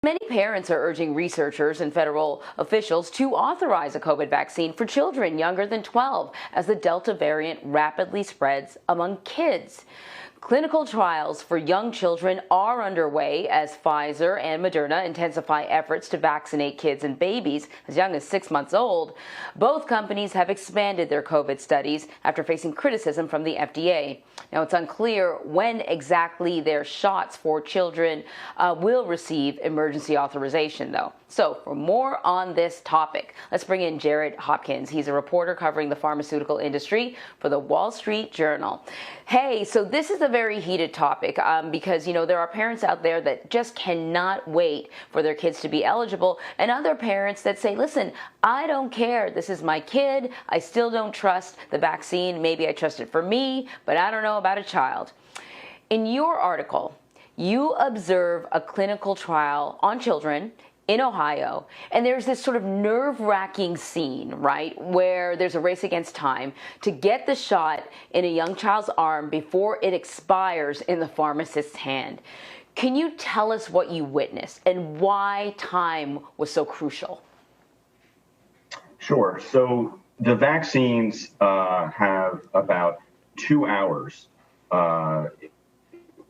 Many parents are urging researchers and federal officials to authorize a COVID vaccine for children younger than 12 as the Delta variant rapidly spreads among kids. Clinical trials for young children are underway as Pfizer and Moderna intensify efforts to vaccinate kids and babies as young as 6 months old. Both companies have expanded their COVID studies after facing criticism from the FDA. Now, it's unclear when exactly their shots for children will receive emergency authorization, though. So for more on this topic, let's bring in Jared Hopkins. He's a reporter covering the pharmaceutical industry for the Wall Street Journal. Hey, so this is a very heated topic because, you know, there are parents out there that just cannot wait for their kids to be eligible, and other parents that say, listen, I don't care. This is my kid. I still don't trust the vaccine. Maybe I trust it for me, but I don't know about a child. In your article, you observe a clinical trial on children in Ohio, and there's this sort of nerve-wracking scene, right, where there's a race against time to get the shot in a young child's arm before it expires in the pharmacist's hand. Can you tell us what you witnessed and why time was so crucial? Sure. So the vaccines have about 2 hours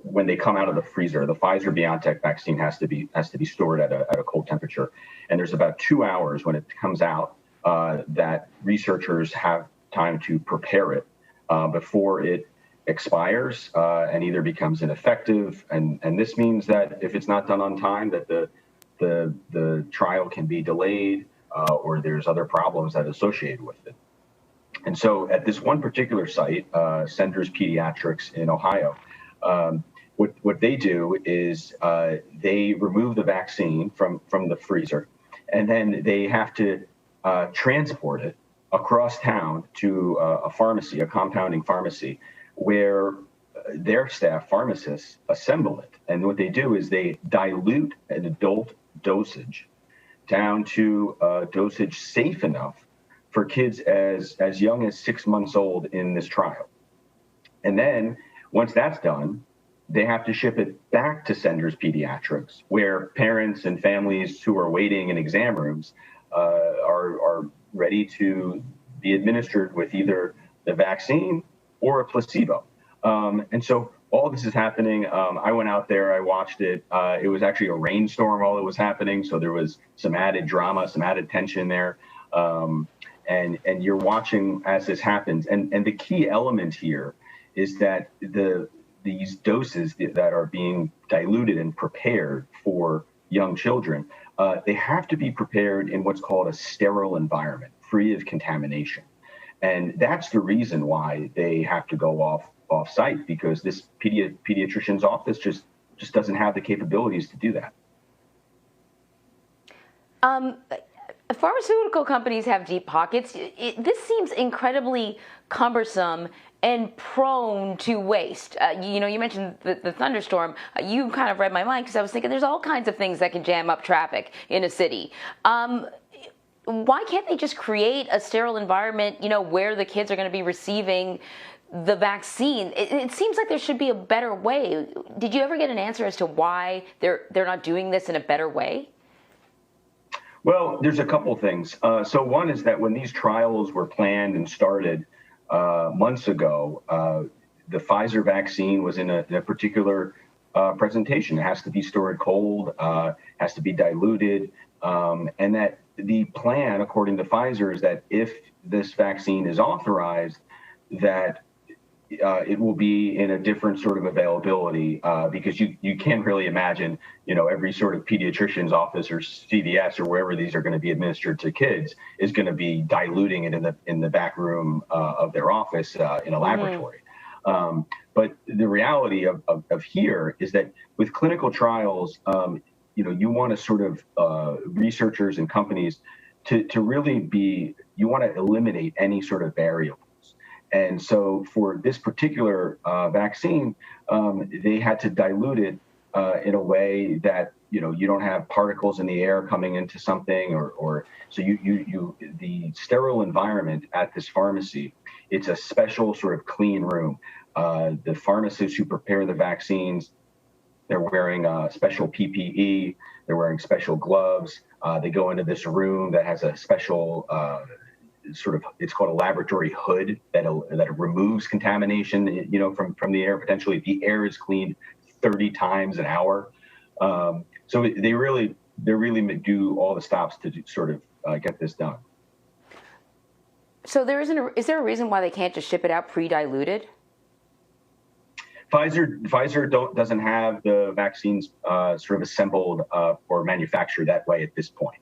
when they come out of the freezer. The Pfizer-BioNTech vaccine has to be stored at a cold temperature, and there's about 2 hours when it comes out that researchers have time to prepare it before it expires and either becomes ineffective. And this means that if it's not done on time, that the trial can be delayed or there's other problems that are associated with it. And so at this one particular site, Senders Pediatrics in Ohio, what they do is they remove the vaccine from the freezer, and then they have to transport it across town to a pharmacy, a compounding pharmacy, where their staff pharmacists assemble it. And what they do is they dilute an adult dosage down to a dosage safe enough for kids as young as 6 months old in this trial. And then once that's done, they have to ship it back to Senders Pediatrics, where parents and families who are waiting in exam rooms are ready to be administered with either the vaccine or a placebo. And so all this is happening. I went out there, I watched it. It was actually a rainstorm while it was happening, so there was some added drama, some added tension there. And you're watching as this happens. And the key element here is that these doses that are being diluted and prepared for young children, they have to be prepared in what's called a sterile environment, free of contamination. And that's the reason why they have to go off site, because this pediatrician's office just doesn't have the capabilities to do that. Pharmaceutical companies have deep pockets. This seems incredibly cumbersome and prone to waste. You know, you mentioned the thunderstorm. You kind of read my mind, because I was thinking there's all kinds of things that can jam up traffic in a city. Why can't they just create a sterile environment, you know, where the kids are going to be receiving the vaccine? It seems like there should be a better way. Did you ever get an answer as to why they're not doing this in a better way? Well, there's a couple things. So one is that when these trials were planned and started months ago, the Pfizer vaccine was in a particular presentation. It has to be stored cold, has to be diluted, and that the plan, according to Pfizer, is that if this vaccine is authorized, that it will be in a different sort of availability, because you can't really imagine, you know, every sort of pediatrician's office or CVS or wherever these are going to be administered to kids is going to be diluting it in the back room of their office in a laboratory. But the reality of here is that with clinical trials, you know, you want to sort of researchers and companies to really you want to eliminate any sort of variable. And so for this particular vaccine, they had to dilute it in a way that, you know, you don't have particles in the air coming into something, or so the sterile environment at this pharmacy, it's a special sort of clean room. The pharmacists who prepare the vaccines They're wearing special PPE. They're wearing special gloves. They go into this room that has a special it's called a laboratory hood that removes contamination, from the air. Potentially, the air is cleaned 30 times an hour. So they really do all the stops to get this done. So is there a reason why they can't just ship it out pre-diluted? Pfizer doesn't have the vaccines assembled or manufactured that way at this point.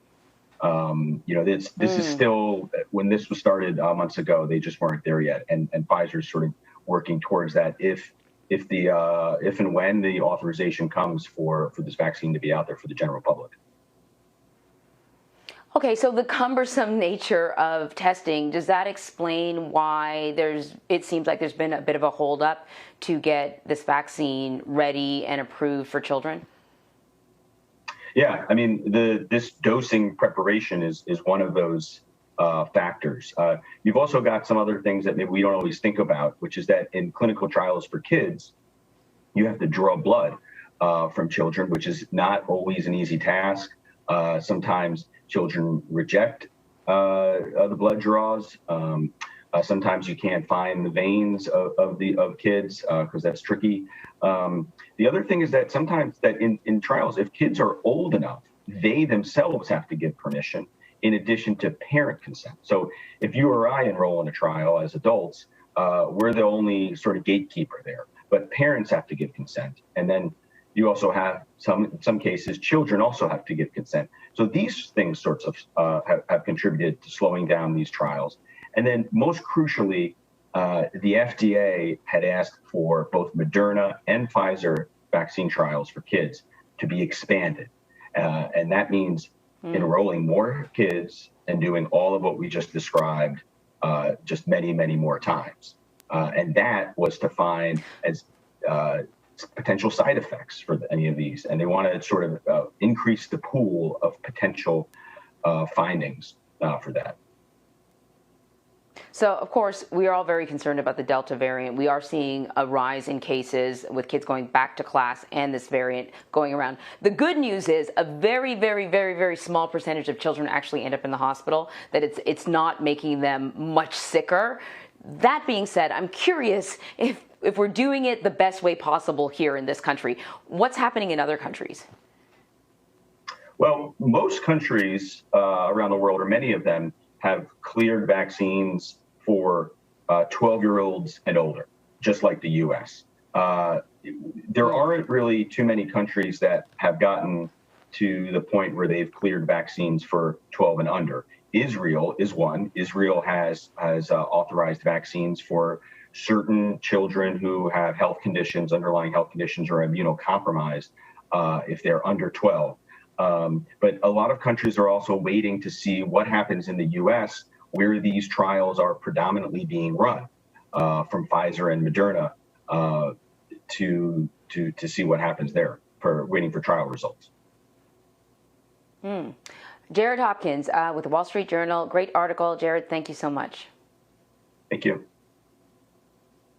This is still, when this was started months ago, they just weren't there yet, and Pfizer's sort of working towards that. If and when the authorization comes for this vaccine to be out there for the general public. Okay, so the cumbersome nature of testing, does that explain why it seems like there's been a bit of a holdup to get this vaccine ready and approved for children? Yeah, I mean, this dosing preparation is one of those factors. You've also got some other things that maybe we don't always think about, which is that in clinical trials for kids, you have to draw blood from children, which is not always an easy task. Sometimes children reject the blood draws. Sometimes you can't find the veins of kids because that's tricky. The other thing is that sometimes that in trials, if kids are old enough, they themselves have to give permission in addition to parent consent. So if you or I enroll in a trial as adults, we're the only sort of gatekeeper there, but parents have to give consent. And then you also have in some cases, children also have to give consent. So these things have contributed to slowing down these trials. And then most crucially, the FDA had asked for both Moderna and Pfizer vaccine trials for kids to be expanded. And that means enrolling more kids and doing all of what we just described just many, many more times. And that was to find as potential side effects for any of these. And they want to sort of increase the pool of potential findings for that. So, of course, we are all very concerned about the Delta variant. We are seeing a rise in cases with kids going back to class and this variant going around. The good news is a very, very, very, very small percentage of children actually end up in the hospital, that it's not making them much sicker. That being said, I'm curious if we're doing it the best way possible here in this country. What's happening in other countries? Well, most countries around the world, or many of them, have cleared vaccines for 12-year-olds and older, just like the U.S. There aren't really too many countries that have gotten to the point where they've cleared vaccines for 12 and under. Israel is one. Israel has authorized vaccines for certain children who have underlying health conditions, or immunocompromised if they're under 12. But a lot of countries are also waiting to see what happens in the U.S., where these trials are predominantly being run from Pfizer and Moderna to see what happens there, waiting for trial results. Jared Hopkins with the Wall Street Journal. Great article. Jared, thank you so much. Thank you.